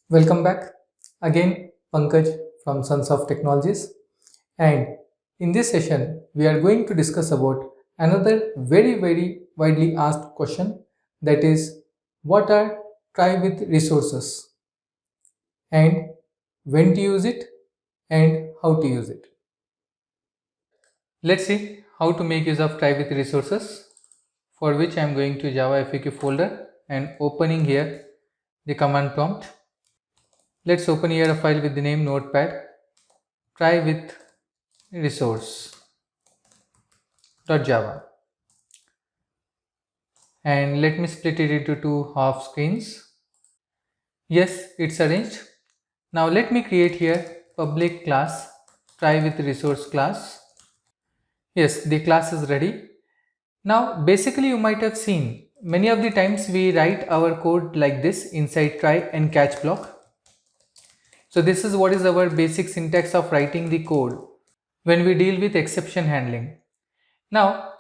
Welcome back. Again, Pankaj from Sons of Technologies. And in this session, we are going to discuss about another very widely asked question, that is, what are try with resources and when to use it and how to use it. Let's see how to make use of try with resources, for which I am going to Java FAQ folder and opening here the command prompt. Let's open here a file with the name notepad try with resource.java, and let me split it into two half screens. Yes, it's arranged. Now let me create here public class try with resource class. Yes, the class is ready. Now basically you might have seen many of the times we write our code like this inside try and catch block. So this is what is our basic syntax of writing the code when we deal with exception handling. Now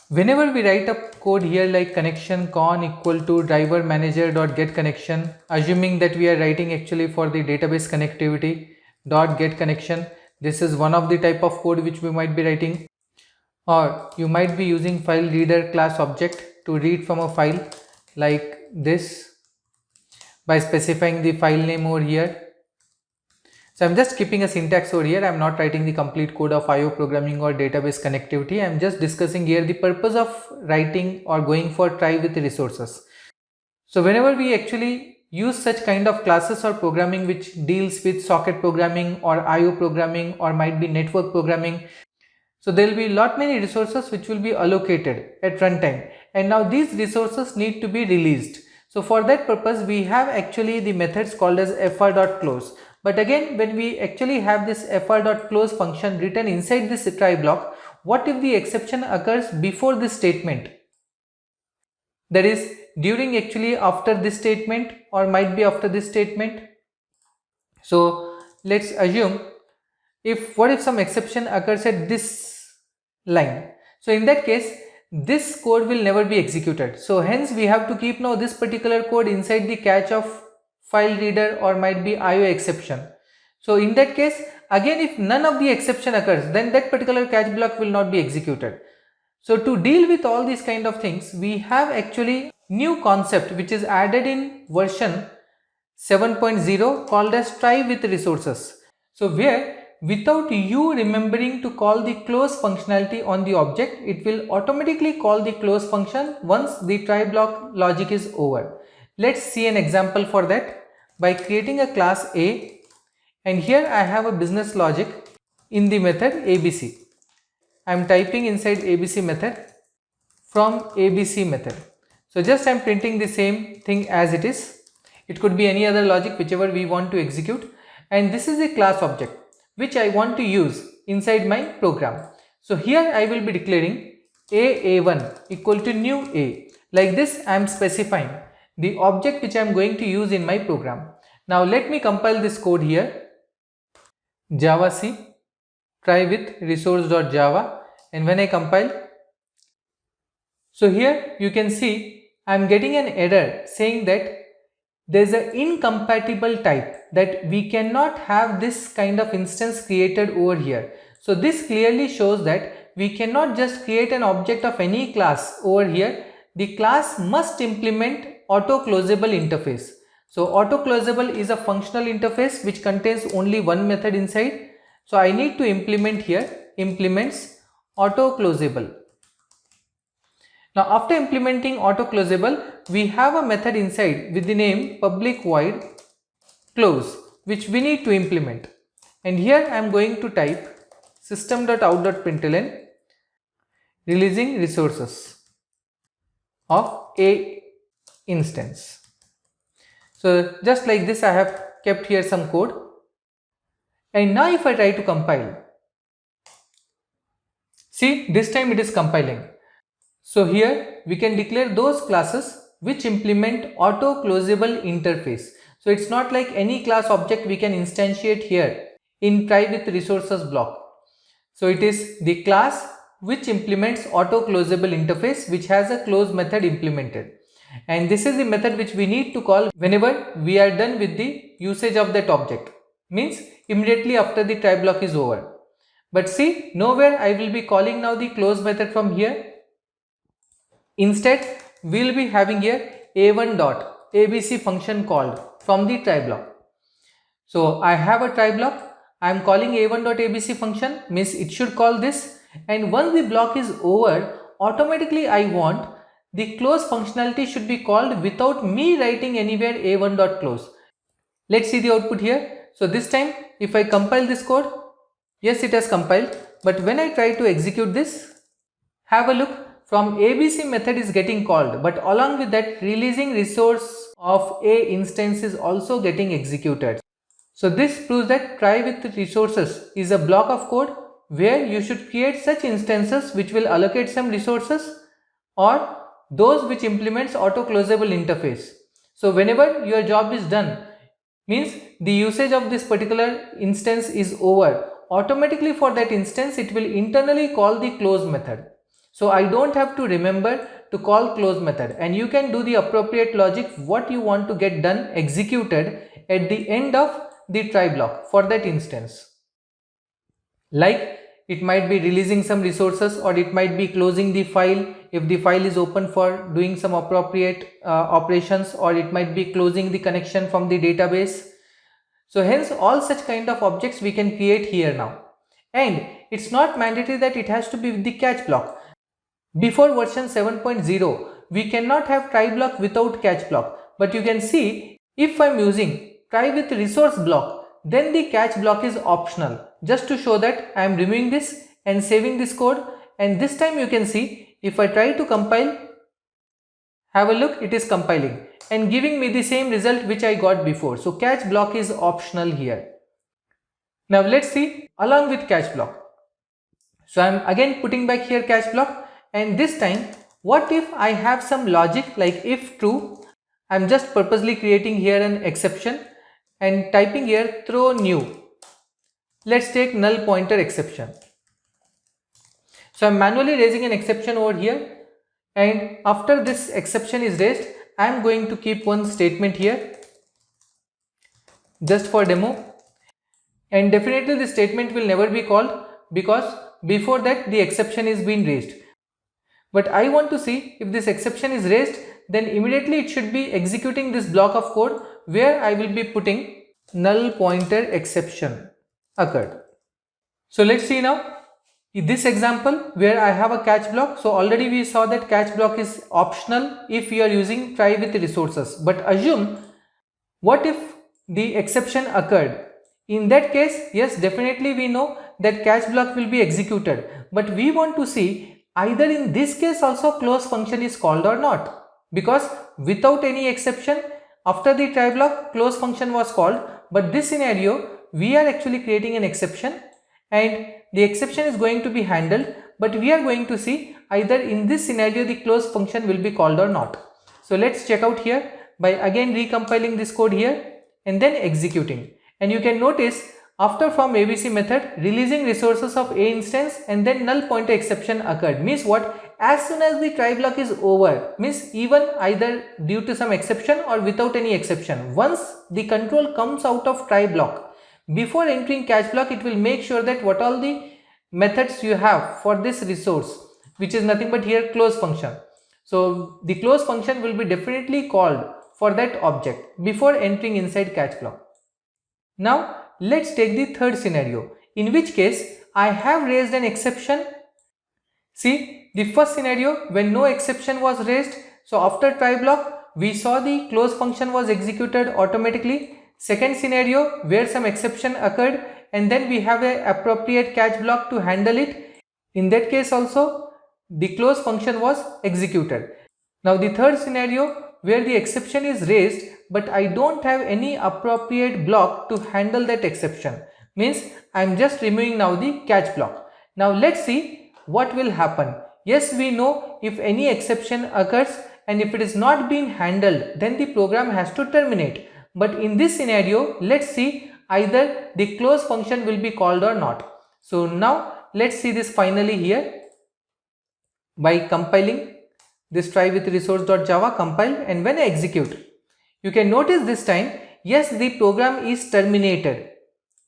whenever we write up code here like connection con equal to driver manager dot get connection, assuming that we are writing actually for the database connectivity dot get connection, this is one of the type of code which we might be writing. Or you might be using file reader class object to read from a file like this by specifying the file name over here. So I'm just skipping a syntax over here. I'm not writing the complete code of IO programming or database connectivity. I'm just discussing here the purpose of writing or going for try with resources. So whenever we actually use such kind of classes or programming which deals with socket programming or IO programming or might be network programming, so there will be many resources which will be allocated at runtime, and now these resources need to be released. So for that purpose we have actually the methods called as fr.close. But again, when we actually have this fr.close function written inside this try block, what if the exception occurs before this statement? That is, during actually after this statement or might be after this statement. So let's assume what if some exception occurs at this line. So in that case, this code will never be executed. So hence we have to keep now this particular code inside the catch of file reader or might be IO exception. So in that case, again if none of the exception occurs, then that particular catch block will not be executed. So to deal with all these kind of things, we have actually new concept which is added in version 7.0 called as try with resources. So where without you remembering to call the close functionality on the object, it will automatically call the close function once the try block logic is over. Let's see an example for that by creating a class A, and here I have a business logic in the method ABC. I am typing inside ABC method from ABC method. So just I am printing the same thing as it is. It could be any other logic whichever we want to execute, and this is a class object which I want to use inside my program. So here I will be declaring A1 equal to new A. Like this I am specifying the object which I am going to use in my program. Now let me compile this code here. Java C try with resource.java, and when I compile, so here you can see I am getting an error saying that there is an incompatible type, that we cannot have this kind of instance created over here. So this clearly shows that we cannot just create an object of any class over here. The class must implement auto closable interface. So auto closable is a functional interface which contains only one method inside. So I need to implement here implements auto closable. Now after implementing auto closable, we have a method inside with the name public void close, which we need to implement. And here I am going to type system.out.println releasing resources of A instance. So just like this I have kept here some code, and now if I try to compile, see this time it is compiling. So here we can declare those classes which implement auto closable interface. So it's not like any class object we can instantiate here in try with resources block. So it is the class which implements auto closable interface which has a close method implemented. and this is the method which we need to call whenever we are done with the usage of that object, means immediately after the try block is over. But see, nowhere I will be calling now the close method from here. Instead, we will be having here a1 dot abc function called from the try block. So I have a try block, I am calling a1 dot abc function, means it should call this, and once the block is over, automatically I want the close functionality should be called without me writing anywhere a1 dot close. Let's see the output here. So this time if I compile this code, yes, it has compiled, but when I try to execute this, have a look, from abc method is getting called, but along with that releasing resource of a instance is also getting executed. So this proves that try with resources is a block of code where you should create such instances which will allocate some resources, or those which implements auto closable interface. So whenever your job is done, means the usage of this particular instance is over, automatically for that instance it will internally call the close method. So I don't have to remember to call close method, and you can do the appropriate logic what you want to get done executed at the end of the try block for that instance. Like it might be releasing some resources, or it might be closing the file if the file is open for doing some appropriate operations, or it might be closing the connection from the database. So hence all such kind of objects we can create here now, and it's not mandatory that it has to be with the catch block. Before version 7.0 we cannot have try block without catch block, but you can see if I'm using try with resource block, then the catch block is optional. Just to show that I am removing this and saving this code, and this time you can see if I try to compile, have a look, it is compiling and giving me the same result which I got before. So catch block is optional here. Now let's see along with catch block. So I am again putting back here catch block, and this time what if I have some logic like if true, I am just purposely creating here an exception and typing here throw new. Let's take null pointer exception. So I am manually raising an exception over here, and after this exception is raised, I am going to keep one statement here just for demo, and definitely this statement will never be called because before that the exception is being raised. But I want to see if this exception is raised, then immediately it should be executing this block of code where I will be putting null pointer exception occurred. So let's see now this example where I have a catch block. So already we saw that catch block is optional if you are using try with resources, but assume what if the exception occurred. In that case, yes, definitely we know that catch block will be executed, but we want to see either in this case also close function is called or not, because without any exception after the try block close function was called, but this scenario we are actually creating an exception and the exception is going to be handled, but we are going to see either in this scenario the close function will be called or not. So let's check out here by again recompiling this code here and then executing, and you can notice after from abc method releasing resources of a instance and then null pointer exception occurred, means what, as soon as the try block is over, means even either due to some exception or without any exception, once the control comes out of try block, before entering catch block it will make sure that what all the methods you have for this resource, which is nothing but here close function. So the close function will be definitely called for that object before entering inside catch block. Now let's take the third scenario, in which case I have raised an exception. See, the first scenario when no exception was raised, so after try block we saw the close function was executed automatically. Second scenario where some exception occurred and then we have a appropriate catch block to handle it. In that case also the close function was executed. Now the third scenario where the exception is raised but I don't have any appropriate block to handle that exception, means I am just removing now the catch block. Now let's see what will happen. Yes, we know if any exception occurs and if it is not being handled then the program has to terminate. But in this scenario, let's see either the close function will be called or not. So now let's see this finally here by compiling. this try with resource.java compiled, and when I execute, you can notice this time, yes, the program is terminated.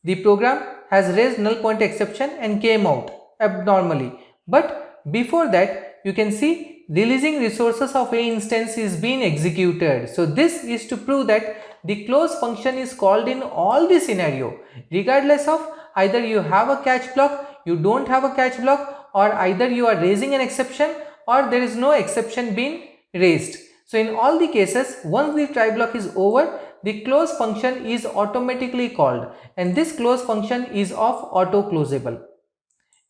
The program has raised null point exception and came out abnormally. But before that, you can see releasing resources of a instance is being executed. So this is to prove that the close function is called in all the scenario, regardless of either you have a catch block, you don't have a catch block, or either you are raising an exception or there is no exception being raised. So in all the cases, once the try block is over, the close function is automatically called, and this close function is of auto closable,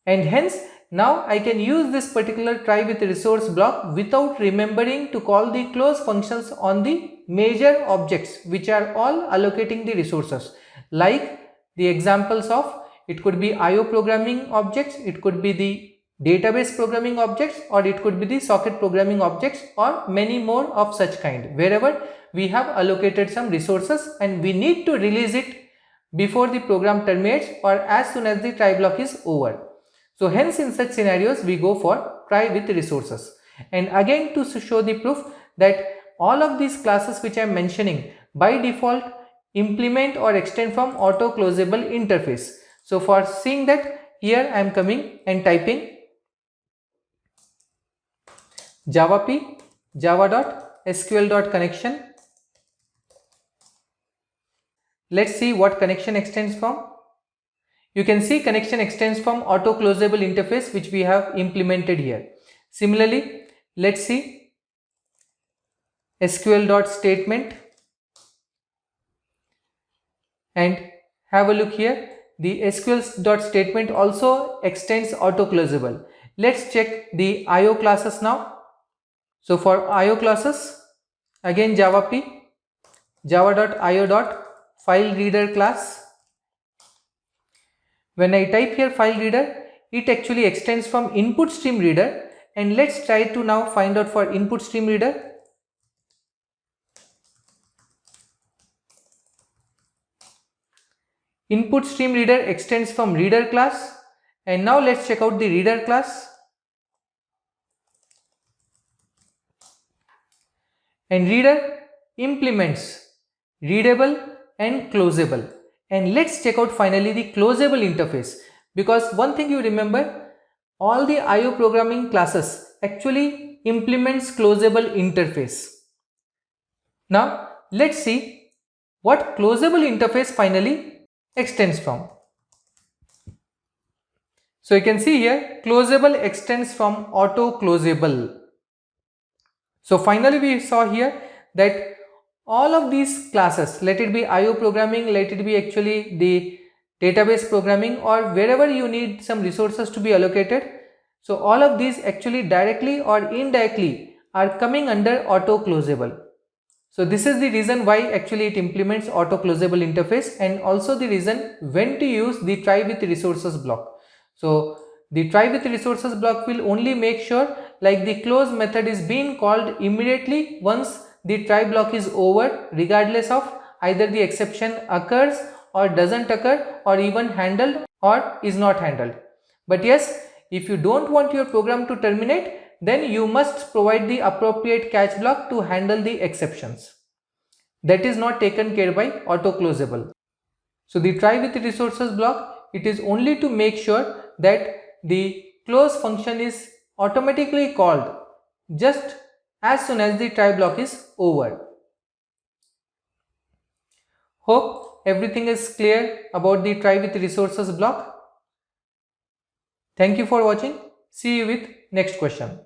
and hence now I can use this particular try with resource block without remembering to call the close functions on the major objects which are all allocating the resources, like the examples of, it could be IO programming objects, it could be the database programming objects, or it could be the socket programming objects, or many more of such kind, wherever we have allocated some resources and we need to release it before the program terminates or as soon as the try block is over. So hence in such scenarios we go for try with resources. And again, to show the proof that all of these classes which I am mentioning by default implement or extend from auto closable interface. So for seeing that, here I am coming and typing JavaP java.sql.connection. Let's see what connection extends from. You can see connection extends from auto closable interface which we have implemented here. Similarly, let's see sql.statement and have a look here. The sql.statement also extends auto closable. Let's check the IO classes now. So for IO classes, again JavaP java.io.fileReader class. When I type here file reader, it actually extends from input stream reader, and let's try to now find out for input stream reader. Input stream reader extends from reader class, and now let's check out the reader class. And reader implements readable and closable. And let's check out finally the closable interface, because one thing you remember, all the IO programming classes actually implements closable interface. Now let's see what closable interface finally extends from. So you can see here closable extends from auto closable. So finally we saw here that all of these classes, let it be IO programming, let it be actually the database programming, or wherever you need some resources to be allocated, so all of these actually directly or indirectly are coming under auto closable. So this is the reason why actually it implements auto closable interface, and also the reason when to use the try with resources block. So the try with resources block will only make sure like the close method is being called immediately once the try block is over, regardless of either the exception occurs or doesn't occur, or even handled or is not handled. But yes, if you don't want your program to terminate, then you must provide the appropriate catch block to handle the exceptions. That is not taken care by auto closable. So the try with resources block, it is only to make sure that the close function is automatically called just as soon as the try block is over. Hope everything is clear about the try with resources block. Thank you for watching. See you with next question.